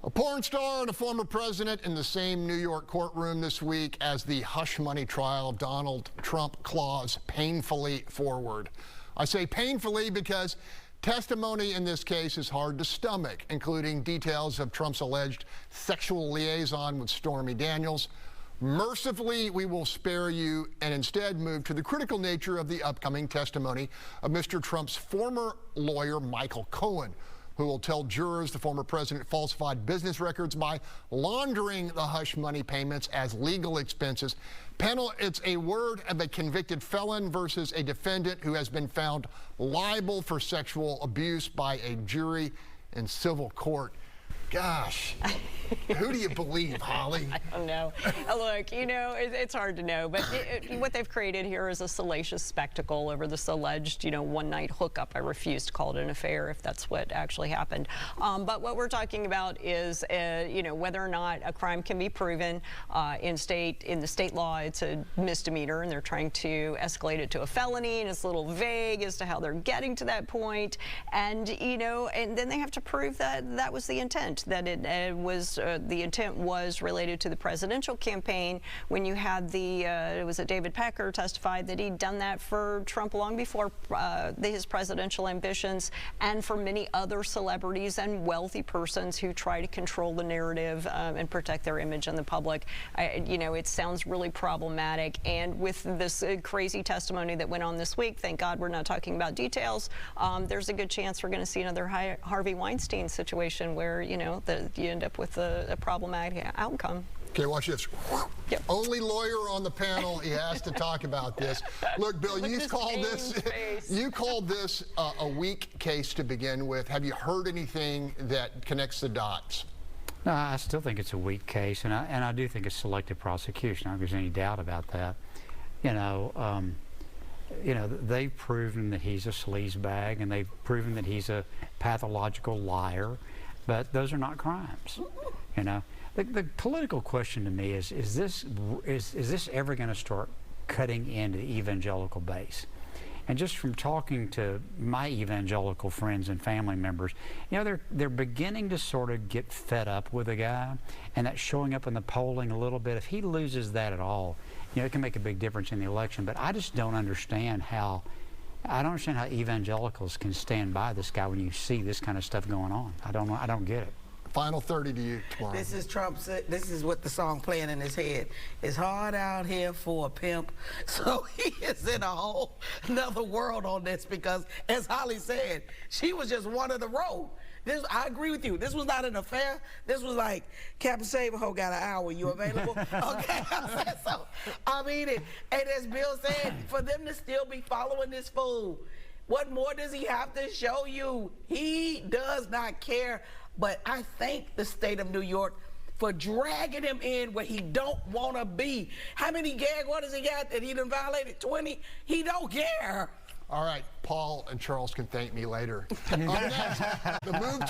A porn star and a former president in the same New York courtroom this week as the hush money trial of Donald Trump claws painfully forward. I say painfully because testimony in this case is hard to stomach, including details of Trump's alleged sexual liaison with Stormy Daniels. Mercifully, we will spare you and instead move to the critical nature of the upcoming testimony of Mr. Trump's former lawyer, Michael Cohen, who will tell jurors the former president falsified business records by laundering the hush money payments as legal expenses. Panel, it's a word of a convicted felon versus a defendant who has been found liable for sexual abuse by a jury in civil court. Gosh, who do you believe, Holly? I don't know. Look, you know, it's hard to know, but what they've created here is a salacious spectacle over this alleged, one-night hookup. I refuse to call it an affair if that's what actually happened. But what we're talking about is, whether or not a crime can be proven in the state law. It's a misdemeanor, and they're trying to escalate it to a felony, and it's a little vague as to how they're getting to that point. And and then they have to prove that that was the intent. That the intent was related to the presidential campaign. When you had David Pecker testified that he'd done that for Trump long before his presidential ambitions, and for many other celebrities and wealthy persons who try to control the narrative and protect their image in the public. It sounds really problematic. And with this crazy testimony that went on this week, thank God we're not talking about details. There's a good chance we're going to see another Harvey Weinstein situation where you end up with a problematic outcome. Okay, watch this. Yep. Only lawyer on the panel. He has to talk about this. Look, Bill, you called this a weak case to begin with. Have you heard anything that connects the dots? No, I still think it's a weak case, and I do think it's selective prosecution. I don't think there's any doubt about that. They've proven that he's a sleazebag, and they've proven that he's a pathological liar. But those are not crimes, The political question to me is this ever going to start cutting into the evangelical base? And just from talking to my evangelical friends and family members, they're beginning to sort of get fed up with the guy, and that's showing up in the polling a little bit. If he loses that at all, it can make a big difference in the election. But I just don't understand how. I don't understand how evangelicals can stand by this guy when you see this kind of stuff going on. I don't get it. Final 30 to you tomorrow. This is Trump's. This is what the song playing in his head. It's hard out here for a pimp. So he is in a whole another world on this because, as Holly said, she was just one of the row. I agree with you. This was not an affair. This was like, Captain Saberho got an hour. You available? Okay. So, I mean it. And as Bill said, for them to still be following this fool, what more does he have to show you? He does not care. But I thank the state of New York for dragging him in where he don't want to be. How many gag orders he got that he done violated? 20? He don't care. All right, Paul and Charles can thank me later. The move